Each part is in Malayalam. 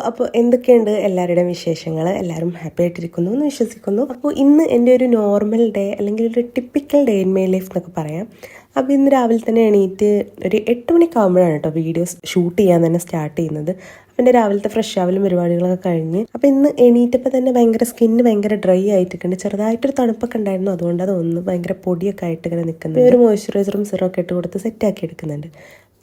അപ്പോൾ എന്തൊക്കെയുണ്ട് എല്ലാവരുടെയും വിശേഷങ്ങൾ? എല്ലാവരും ഹാപ്പി ആയിട്ടിരിക്കുന്നു എന്ന് വിശ്വസിക്കുന്നു. അപ്പോൾ ഇന്ന് എൻ്റെ ഒരു നോർമൽ ഡേ അല്ലെങ്കിൽ ഒരു typical day in my life എന്നൊക്കെ പറയാം. അപ്പോൾ ഇന്ന് രാവിലെ തന്നെ എണീറ്റ് ഒരു 8 മണിക്കാകുമ്പോഴാണ് കേട്ടോ വീഡിയോസ് ഷൂട്ട് ചെയ്യാൻ തന്നെ സ്റ്റാർട്ട് ചെയ്യുന്നത്. അപ്പോൾ എൻ്റെ രാവിലത്തെ ഫ്രഷ് ആവലും പരിപാടികളൊക്കെ കഴിഞ്ഞ് അപ്പോൾ ഇന്ന് എണീറ്റപ്പോൾ തന്നെ സ്കിന്ന് ഭയങ്കര ഡ്രൈ ആയിട്ടുണ്ട്. ചെറുതായിട്ടൊരു തണുപ്പൊക്കെ ഉണ്ടായിരുന്നു, അതുകൊണ്ട് അതൊന്ന് ഭയങ്കര പൊടിയൊക്കെ ആയിട്ട് ഇങ്ങനെ നിൽക്കുന്നത്. ഒരു മോയ്സ്ചറൈസറും സിറമൊക്കെ ഇട്ട് കൊടുത്ത് സെറ്റാക്കി എടുക്കുന്നുണ്ട്.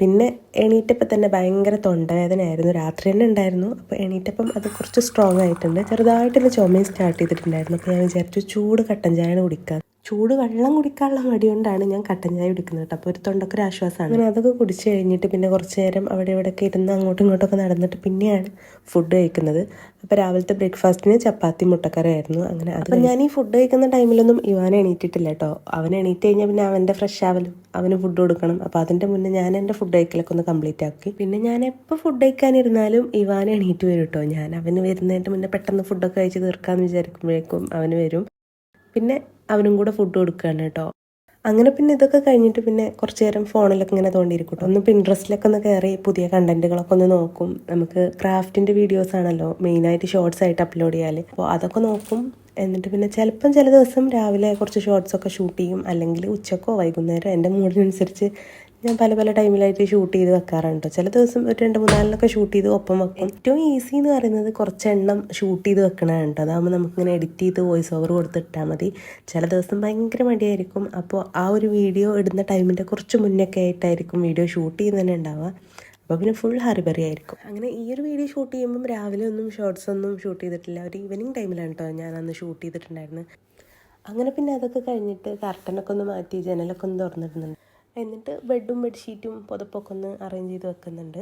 പിന്നെ എണീറ്റപ്പം തന്നെ ഭയങ്കര തൊണ്ടവേദനയായിരുന്നു, രാത്രി തന്നെ ഉണ്ടായിരുന്നു. അപ്പോൾ എണീറ്റപ്പം അത് കുറച്ച് സ്ട്രോങ് ആയിട്ടുണ്ട്. ചെറുതായിട്ടൊരു ചുമയും സ്റ്റാർട്ട് ചെയ്തിട്ടുണ്ടായിരുന്നു. അപ്പോൾ ഞാൻ വിചാരിച്ചു ചൂട് കട്ടൻ ചായ കുടിക്കാം. ചൂട് വെള്ളം കുടിക്കാനുള്ള മടി കൊണ്ടാണ് ഞാൻ കട്ടൻ ചായ കുടിക്കുന്നത് കേട്ടോ. അപ്പോൾ ഒരു തൊണ്ടക്കൊരു ആശ്വാസമാണ്. അങ്ങനെ അതൊക്കെ കുടിച്ച് കഴിഞ്ഞിട്ട് പിന്നെ കുറച്ച് നേരം അവിടെ ഇവിടെയൊക്കെ ഇരുന്ന് അങ്ങോട്ടും ഇങ്ങോട്ടൊക്കെ നടന്നിട്ട് പിന്നെയാണ് ഫുഡ് കഴിക്കുന്നത്. അപ്പോൾ രാവിലത്തെ ബ്രേക്ക്ഫാസ്റ്റിന് ചപ്പാത്തി മുട്ടക്കറി ആയിരുന്നു. അങ്ങനെ അപ്പം ഞാൻ ഈ ഫുഡ് കഴിക്കുന്ന ടൈമിലൊന്നും ഇവാൻ എണീറ്റിട്ടില്ല കേട്ടോ. അവൻ എണീറ്റ് കഴിഞ്ഞാൽ പിന്നെ അവൻ്റെ ഫ്രഷ് ആവലും അവന് ഫുഡ് കൊടുക്കണം. അപ്പോൾ അതിൻ്റെ മുന്നേ ഞാൻ എൻ്റെ ഫുഡ് കഴിക്കലൊക്കെ ഒന്ന് കംപ്ലീറ്റ് ആക്കി. പിന്നെ ഞാൻ എപ്പോൾ ഫുഡ് കഴിക്കാനിരുന്നാലും ഇവാൻ എണീറ്റ് വരും കേട്ടോ. ഞാൻ അവന് വരുന്നതിൻ്റെ മുന്നേ പെട്ടെന്ന് ഫുഡൊക്കെ കഴിച്ച് തീർക്കാമെന്ന് വിചാരിക്കുമ്പോഴേക്കും അവന് വരും. പിന്നെ അവനും കൂടെ ഫുഡ് കൊടുക്കുകയാണ് കേട്ടോ. അങ്ങനെ പിന്നെ ഇതൊക്കെ കഴിഞ്ഞിട്ട് പിന്നെ കുറച്ച് നേരം ഫോണിലൊക്കെ ഇങ്ങനെ തോണ്ടിയിരിക്കും കേട്ടോ. ഒന്ന് പിൻട്രസ്റ്റിലൊക്കെ ഒന്ന് കയറി പുതിയ കണ്ടന്റുകളൊക്കെ ഒന്ന് നോക്കും. നമുക്ക് ക്രാഫ്റ്റിൻ്റെ വീഡിയോസ് ആണല്ലോ മെയിനായിട്ട് ഷോർട്സ് ആയിട്ട് അപ്ലോഡ് ചെയ്യാൻ. അപ്പോൾ അതൊക്കെ നോക്കും. എന്നിട്ട് പിന്നെ ചില ദിവസം രാവിലെ കുറച്ച് ഷോർട്സൊക്കെ ഷൂട്ട് ചെയ്യും, അല്ലെങ്കിൽ ഉച്ചക്കോ വൈകുന്നേരം എൻ്റെ മൂഡിനനുസരിച്ച് ഞാൻ പല ടൈമിലായിട്ട് ഷൂട്ട് ചെയ്ത് വെക്കാറുണ്ട്. ചില ദിവസം ഒരു 2-3 ഷൂട്ട് ചെയ്ത് ഒപ്പം വെക്കും. ഏറ്റവും ഈസി എന്ന് പറയുന്നത് കുറച്ച് എണ്ണം ഷൂട്ട് ചെയ്ത് വെക്കണതാണ്. അതാകുമ്പോൾ നമുക്കിങ്ങനെ എഡിറ്റ് ചെയ്ത് വോയിസ് ഓവർ കൊടുത്തിട്ടാൽ മതി. ചില ദിവസം ഭയങ്കര മടിയായിരിക്കും. അപ്പോൾ ആ ഒരു വീഡിയോ ഇടുന്ന ടൈമിൻ്റെ കുറച്ച് മുന്നൊക്കെ ആയിട്ടായിരിക്കും വീഡിയോ ഷൂട്ട് ചെയ്യുന്നതന്നെ ഉണ്ടാവുക. അപ്പോൾ പിന്നെ ഫുൾ ഹറിബറി ആയിരിക്കും. അങ്ങനെ ഈ ഒരു വീഡിയോ ഷൂട്ട് ചെയ്യുമ്പം രാവിലെ ഒന്നും ഷോർട്സ് ഒന്നും ഷൂട്ട് ചെയ്തിട്ടില്ല. ഒരു ഈവനിങ് ടൈമിലാണ് കേട്ടോ ഞാൻ അന്ന് ഷൂട്ട് ചെയ്തിട്ടുണ്ടായിരുന്നത്. അങ്ങനെ പിന്നെ അതൊക്കെ കഴിഞ്ഞിട്ട് കർട്ടനൊക്കെ ഒന്ന് മാറ്റി ജനലൊക്കെ ഒന്ന് തുറന്നിടുന്നുണ്ട്. എന്നിട്ട് ബെഡും ബെഡ്ഷീറ്റും പുതപ്പൊക്കെ ഒന്ന് അറേഞ്ച് ചെയ്ത് വെക്കുന്നുണ്ട്.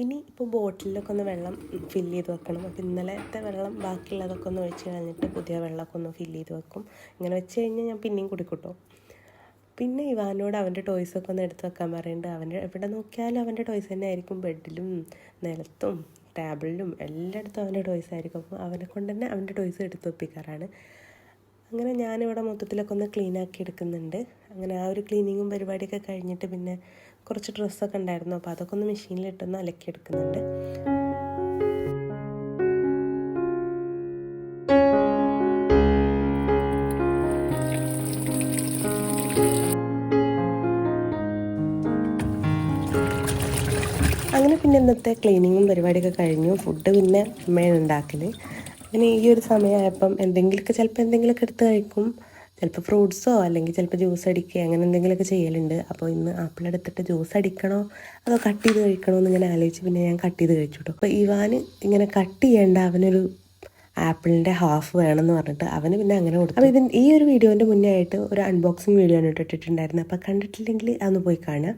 ഇനി ഇപ്പോൾ ബോട്ടിലൊക്കെ ഒന്ന് വെള്ളം ഫില്ല് ചെയ്ത് വെക്കണം. അപ്പോൾ ഇന്നലത്തെ വെള്ളം ബാക്കിയുള്ളതൊക്കെ ഒന്ന് ഒഴിച്ച് കഴിഞ്ഞിട്ട് പുതിയ വെള്ളമൊക്കെ ഒന്ന് ഫില്ല് ചെയ്ത് വെക്കും. ഇങ്ങനെ വെച്ച് കഴിഞ്ഞാൽ ഞാൻ പിന്നെയും കുടിക്കൂട്ടോ. പിന്നെ ഇവാനോട് അവൻ്റെ ടോയ്സൊക്കെ ഒന്ന് എടുത്ത് വെക്കാൻ പറയുന്നുണ്ട്. അവൻ്റെ എവിടെ നോക്കിയാലും അവൻ്റെ ടോയ്സ് തന്നെ ആയിരിക്കും. ബെഡിലും നിലത്തും ടേബിളിലും എല്ലായിടത്തും അവൻ്റെ ടോയ്സ് ആയിരിക്കും. അപ്പോൾ അവനെ കൊണ്ട് തന്നെ അവൻ്റെ ടോയ്സ് എടുത്ത് വെപ്പിക്കാറാണ്. അങ്ങനെ ഞാനിവിടെ മൊത്തത്തിലൊക്കെ ഒന്ന് ക്ലീൻ ആക്കി എടുക്കുന്നുണ്ട്. അങ്ങനെ ആ ഒരു ക്ലീനിങ്ങും പരിപാടിയൊക്കെ കഴിഞ്ഞിട്ട് പിന്നെ കുറച്ച് ഡ്രസ്സൊക്കെ ഉണ്ടായിരുന്നു. അപ്പോൾ അതൊക്കെ ഒന്ന് മെഷീനിലിട്ടൊന്ന് അലക്കിയെടുക്കുന്നുണ്ട്. അങ്ങനെ പിന്നെ ഇന്നത്തെ ക്ലീനിങ്ങും പരിപാടിയൊക്കെ കഴിഞ്ഞു. ഫുഡ് പിന്നെ അമ്മയാണ് ഉണ്ടാക്കൽ. അങ്ങനെ ഈ ഒരു സമയമായപ്പം ചിലപ്പോൾ എന്തെങ്കിലുമൊക്കെ എടുത്ത് കഴിക്കും. ചിലപ്പോൾ ഫ്രൂട്ട്സോ അല്ലെങ്കിൽ ചിലപ്പോൾ ജ്യൂസ് അടിക്കുക അങ്ങനെ എന്തെങ്കിലുമൊക്കെ ചെയ്യലുണ്ട്. അപ്പോൾ ഇന്ന് ആപ്പിൾ എടുത്തിട്ട് ജ്യൂസ് അടിക്കണോ അതോ കട്ട് ചെയ്ത് കഴിക്കണോ എന്ന് ഇങ്ങനെ ആലോചിച്ച് പിന്നെ ഞാൻ കട്ട് ചെയ്ത് കഴിച്ചു കേട്ടോ. അപ്പോൾ ഇവാന് ഇങ്ങനെ കട്ട് ചെയ്യേണ്ട, അവനൊരു ആപ്പിളിൻ്റെ ഹാഫ് വേണമെന്ന് പറഞ്ഞിട്ട് അവന് പിന്നെ അങ്ങനെ കൊടുത്തു. അപ്പോൾ ഈ ഒരു വീഡിയോൻ്റെ മുന്നേ ആയിട്ട് ഒരു അൺബോക്സിങ് വീഡിയോ ആണ് ഇട്ടിട്ടുണ്ടായിരുന്നു. അപ്പോൾ കണ്ടിട്ടില്ലെങ്കിൽ അതൊന്ന് പോയി കാണാം.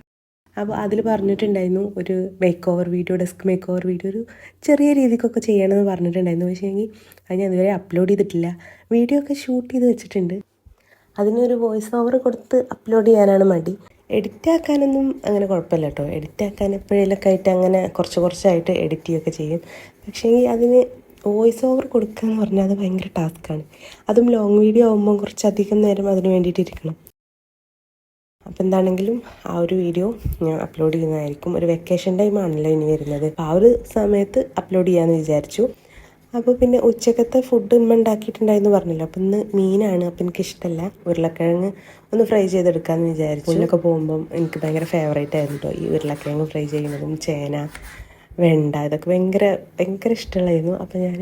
അപ്പോൾ അതിൽ പറഞ്ഞിട്ടുണ്ടായിരുന്നു ഒരു ഡെസ്ക് മേക്ക് ഓവർ വീഡിയോ ഒരു ചെറിയ രീതിക്കൊക്കെ ചെയ്യണമെന്ന് പറഞ്ഞിട്ടുണ്ടായിരുന്നു. പക്ഷേ അത് ഞാൻ ഇതുവരെ അപ്ലോഡ് ചെയ്തിട്ടില്ല. വീഡിയോ ഒക്കെ ഷൂട്ട് ചെയ്ത് വെച്ചിട്ടുണ്ട്. അതിനൊരു വോയിസ് ഓവർ കൊടുത്ത് അപ്ലോഡ് ചെയ്യാനാണ് മടി. എഡിറ്റ് ആക്കാനൊന്നും അങ്ങനെ കുഴപ്പമില്ല കേട്ടോ. എഡിറ്റ് ആക്കാൻ എപ്പോഴേലൊക്കെ ആയിട്ട് അങ്ങനെ കുറച്ചായിട്ട് എഡിറ്റ് ചെയ്യുകയൊക്കെ ചെയ്യും. പക്ഷേ അതിന് വോയിസ് ഓവർ കൊടുക്കുക എന്ന് പറഞ്ഞാൽ അത് ഭയങ്കര ടാസ്ക്കാണ്. അതും ലോങ് വീഡിയോ ആകുമ്പം കുറച്ചധികം നേരം അതിന് വേണ്ടിയിട്ടിരിക്കണം. അപ്പോൾ എന്താണെങ്കിലും ആ ഒരു വീഡിയോ ഞാൻ അപ്ലോഡ് ചെയ്യുന്നതായിരിക്കും. ഒരു വെക്കേഷൻ ടൈമാണല്ലോ ഇനി വരുന്നത്. അപ്പോൾ ആ ഒരു സമയത്ത് അപ്ലോഡ് ചെയ്യാമെന്ന് വിചാരിച്ചു. അപ്പോൾ പിന്നെ ഉച്ചക്കത്തെ ഫുഡ് ഉണ്ടാക്കിയിട്ടുണ്ടായിരുന്നു പറഞ്ഞല്ലോ. അപ്പോൾ ഇന്ന് മീനാണ്. അപ്പോൾ എനിക്കിഷ്ടമല്ല. ഉരുളക്കിഴങ്ങ് ഒന്ന് ഫ്രൈ ചെയ്തെടുക്കാമെന്ന് വിചാരിച്ചു. ഇതിലൊക്കെ പോകുമ്പം എനിക്ക് ഭയങ്കര ഫേവറേറ്റ് ആയിരുന്നു കേട്ടോ ഈ ഉരുളക്കിഴങ്ങ് ഫ്രൈ ചെയ്യുന്നതും ചേന, വെണ്ട ഇതൊക്കെ ഭയങ്കര ഇഷ്ടമുള്ളായിരുന്നു. അപ്പോൾ ഞാൻ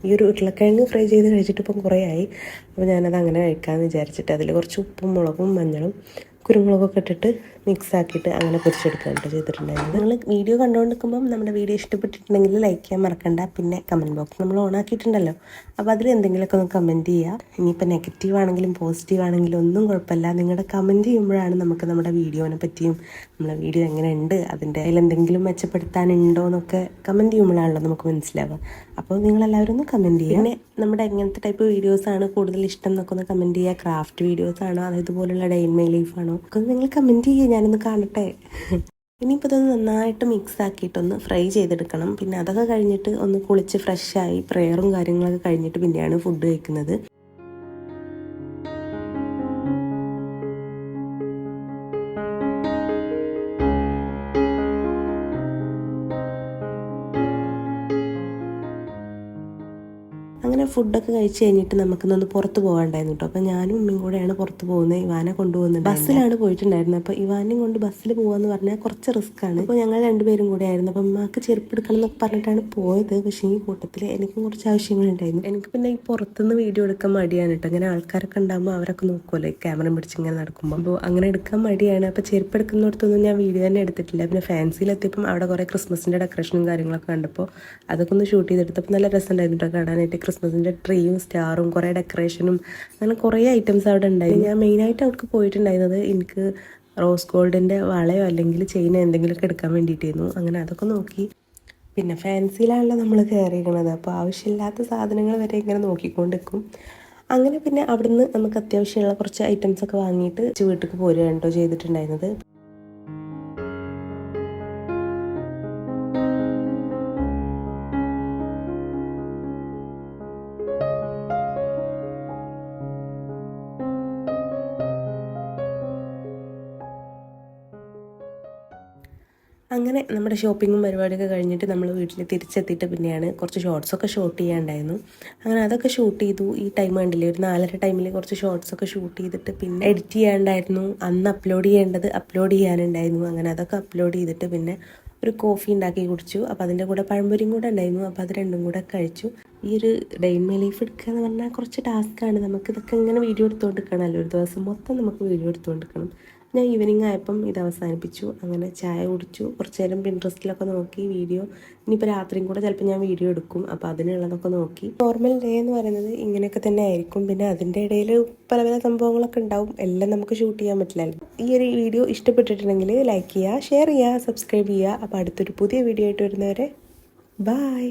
ഈ ഒരു ഉരുളക്കിഴങ്ങ് ഫ്രൈ ചെയ്ത് കഴിച്ചിട്ട് ഇപ്പം കുറേ ആയി. അപ്പോൾ ഞാനത് അങ്ങനെ കഴിക്കാമെന്ന് വിചാരിച്ചിട്ട് അതിൽ കുറച്ച് ഉപ്പും മുളകും മഞ്ഞളും കുരുമുളകൊക്കെ ഇട്ടിട്ട് മിക്സ് ആക്കിയിട്ട് അങ്ങനെ പൊരിച്ചെടുക്കുകയാണ് കേട്ടോ ചെയ്തിട്ടുണ്ടായിരുന്നത്. നിങ്ങൾ വീഡിയോ കണ്ടുകൊണ്ടിരിക്കുമ്പം നമ്മുടെ വീഡിയോ ഇഷ്ടപ്പെട്ടിട്ടുണ്ടെങ്കിൽ ലൈക്ക് ചെയ്യാൻ മറക്കണ്ട. പിന്നെ കമൻറ്റ് ബോക്സ് നമ്മൾ ഓൺ ആക്കിയിട്ടുണ്ടല്ലോ, അപ്പോൾ അതിൽ എന്തെങ്കിലുമൊക്കെ ഒന്ന് കമൻറ്റ് ചെയ്യുക. ഇനിയിപ്പോൾ നെഗറ്റീവ് ആണെങ്കിലും പോസിറ്റീവ് ആണെങ്കിലും ഒന്നും കുഴപ്പമില്ല. നിങ്ങളുടെ കമൻറ്റ് ചെയ്യുമ്പോഴാണ് നമുക്ക് നമ്മുടെ വീഡിയോനെ പറ്റിയും നമ്മളെ വീഡിയോ എങ്ങനെയുണ്ട്, അതിൻ്റെ അതിലെന്തെങ്കിലും മെച്ചപ്പെടുത്താനുണ്ടോ എന്നൊക്കെ കമൻറ്റ് ചെയ്യുമ്പോഴാണല്ലോ നമുക്ക് മനസ്സിലാവുക. അപ്പോൾ നിങ്ങളെല്ലാവരും ഒന്ന് കമൻറ്റ് ചെയ്യുക. പിന്നെ നമ്മുടെ എങ്ങനത്തെ ടൈപ്പ് വീഡിയോസാണ് കൂടുതൽ ഇഷ്ടം എന്നൊക്കെ ഒന്ന് കമൻറ്റ് ചെയ്യുക. ക്രാഫ്റ്റ് വീഡിയോസാണോ അതോ ഇതുപോലുള്ള ഡേ ഇൻ മൈ ലൈഫാണോ ഒക്കെ നിങ്ങൾ കമൻറ്റ് ചെയ്യുക, ഞാനൊന്ന് കാണട്ടെ. ഇനിയിപ്പോൾ ഇതൊന്ന് നന്നായിട്ട് മിക്സ് ആക്കിയിട്ടൊന്ന് ഫ്രൈ ചെയ്തെടുക്കണം. പിന്നെ അതൊക്കെ കഴിഞ്ഞിട്ട് ഒന്ന് കുളിച്ച് ഫ്രഷായി പ്രെയറും കാര്യങ്ങളൊക്കെ കഴിഞ്ഞിട്ട് പിന്നെയാണ് ഫുഡ് കഴിക്കുന്നത്. അങ്ങനെ ഫുഡൊക്കെ കഴിച്ച് കഴിഞ്ഞിട്ട് നമുക്കിന്നൊന്ന് പുറത്ത് പോകാണ്ടായിരുന്നു കേട്ടോ. അപ്പോൾ ഞാനും ഉമ്മയും കൂടെയാണ് പുറത്ത് പോകുന്നത്. ഇവാനെ കൊണ്ടുപോകുന്നത് ബസ്സിലാണ് പോയിട്ടുണ്ടായിരുന്നത്. അപ്പോൾ ഇവാനെയും കൊണ്ട് ബസ്സിൽ പോകാമെന്ന് പറഞ്ഞാൽ കുറച്ച് റിസ്ക്കാണ്. അപ്പോൾ ഞങ്ങൾ രണ്ടുപേരും കൂടെ ആയിരുന്നു. അപ്പോൾ ഉമ്മാക്ക് ചെരുപ്പ് എടുക്കണം എന്നൊക്കെ പറഞ്ഞിട്ടാണ് പോയത്. പക്ഷേ ഈ കൂട്ടത്തിൽ എനിക്കും കുറച്ച് ആവശ്യങ്ങളുണ്ടായിരുന്നു. എനിക്ക് പിന്നെ ഈ പുറത്തുനിന്ന് വീഡിയോ എടുക്കാൻ മടിയാണ് കേട്ടോ. അങ്ങനെ ആൾക്കാരൊക്കെ ഉണ്ടാകുമ്പോൾ അവരൊക്കെ നോക്കുമല്ലോ ഈ ക്യാമറ പിടിച്ച് ഇങ്ങനെ നടക്കുമ്പോൾ. അപ്പോൾ അങ്ങനെ എടുക്കാൻ മടിയാണ്. അപ്പോൾ ചെരുപ്പ് എടുക്കുന്നിടത്തൊന്നും ഞാൻ വീഡിയോ തന്നെ എടുത്തിട്ടില്ല. പിന്നെ ഫാൻസിയിലെത്തിയപ്പം അവിടെ കുറേ ക്രിസ്മസിൻ്റെ ഡെക്കറേഷനും കാര്യങ്ങളൊക്കെ കണ്ടപ്പോൾ അതൊക്കെ ഒന്ന് ഷൂട്ട് ചെയ്തെടുത്തപ്പോൾ നല്ല രസമുണ്ടായിരുന്നു കേട്ടോ കാണാനായിട്ട്. ക്രിസ്മസിൻ്റെ ട്രീയും സ്റ്റാറും കുറേ ഡെക്കറേഷനും അങ്ങനെ കുറേ ഐറ്റംസ് അവിടെ ഉണ്ടായിരുന്നു. ഞാൻ മെയിനായിട്ട് അവിടേക്ക് പോയിട്ടുണ്ടായിരുന്നത് എനിക്ക് റോസ് ഗോൾഡിൻ്റെ വളയോ അല്ലെങ്കിൽ ചെയിനോ എന്തെങ്കിലുമൊക്കെ എടുക്കാൻ വേണ്ടിയിട്ടായിരുന്നു. അങ്ങനെ അതൊക്കെ നോക്കി. പിന്നെ ഫാൻസിയിലാണല്ലോ നമ്മൾ കയറിയിരിക്കുന്നത്, അപ്പോൾ ആവശ്യമില്ലാത്ത സാധനങ്ങൾ വരെ ഇങ്ങനെ നോക്കിക്കൊണ്ടിരിക്കും. അങ്ങനെ പിന്നെ അവിടുന്ന് നമുക്ക് അത്യാവശ്യമുള്ള കുറച്ച് ഐറ്റംസൊക്കെ വാങ്ങിയിട്ട് വീട്ടിലേക്ക് പോരുകയാണ് കേട്ടോ ചെയ്തിട്ടുണ്ടായിരുന്നത്. അങ്ങനെ നമ്മുടെ ഷോപ്പിങ്ങും പരിപാടിയൊക്കെ കഴിഞ്ഞിട്ട് നമ്മൾ വീട്ടിൽ തിരിച്ചെത്തിയിട്ട് പിന്നെയാണ് കുറച്ച് ഷോർട്സൊക്കെ ഷൂട്ട് ചെയ്യാനുണ്ടായിരുന്നു. അങ്ങനെ അതൊക്കെ ഷൂട്ട് ചെയ്തു. ഈ ടൈം കണ്ടില്ലേ, ഒരു 4:30 ടൈമിൽ കുറച്ച് ഷോർട്സൊക്കെ ഷൂട്ട് ചെയ്തിട്ട് പിന്നെ എഡിറ്റ് ചെയ്യാനുണ്ടായിരുന്നു. അന്ന് അപ്ലോഡ് ചെയ്യേണ്ടത് അപ്ലോഡ് ചെയ്യാനുണ്ടായിരുന്നു. അങ്ങനെ അതൊക്കെ അപ്ലോഡ് ചെയ്തിട്ട് പിന്നെ ഒരു കോഫി ഉണ്ടാക്കി കുടിച്ചു. അപ്പോൾ അതിൻ്റെ കൂടെ പഴംപൊരിയും കൂടെ ഉണ്ടായിരുന്നു. അപ്പോൾ അത് രണ്ടും കൂടെ കഴിച്ചു. ഈ ഒരു ഡേ ഇൻ മൈ ലൈഫ് എടുക്കുക എന്ന് പറഞ്ഞാൽ കുറച്ച് ടാസ്ക്കാണ്. നമുക്കിതൊക്കെ ഇങ്ങനെ വീഡിയോ എടുത്തുകൊണ്ടിരിക്കണമല്ലോ, ഒരു ദിവസം മൊത്തം നമുക്ക് വീഡിയോ എടുത്തുകൊണ്ടിരിക്കണം. ഞാൻ ഈവനിങ് ആയപ്പം ഇത് അവസാനിപ്പിച്ചു. അങ്ങനെ ചായ കുടിച്ചു, കുറച്ച് നേരം പിൻട്രസ്റ്റിലൊക്കെ നോക്കി വീഡിയോ. ഇനിയിപ്പോൾ രാത്രിയും കൂടെ ചിലപ്പോൾ ഞാൻ വീഡിയോ എടുക്കും, അപ്പോൾ അതിനുള്ളതൊക്കെ നോക്കി. നോർമൽ ഡേ എന്ന് പറയുന്നത് ഇങ്ങനെയൊക്കെ തന്നെ ആയിരിക്കും. പിന്നെ അതിൻ്റെ ഇടയിൽ പല പല സംഭവങ്ങളൊക്കെ ഉണ്ടാവും. എല്ലാം നമുക്ക് ഷൂട്ട് ചെയ്യാൻ പറ്റില്ലല്ലോ. ഈ ഒരു വീഡിയോ ഇഷ്ടപ്പെട്ടിട്ടുണ്ടെങ്കിൽ ലൈക്ക് ചെയ്യുക, ഷെയർ ചെയ്യുക, സബ്സ്ക്രൈബ് ചെയ്യുക. അപ്പോൾ അടുത്തൊരു പുതിയ വീഡിയോ ആയിട്ട് വരുന്നവരെ ബൈ.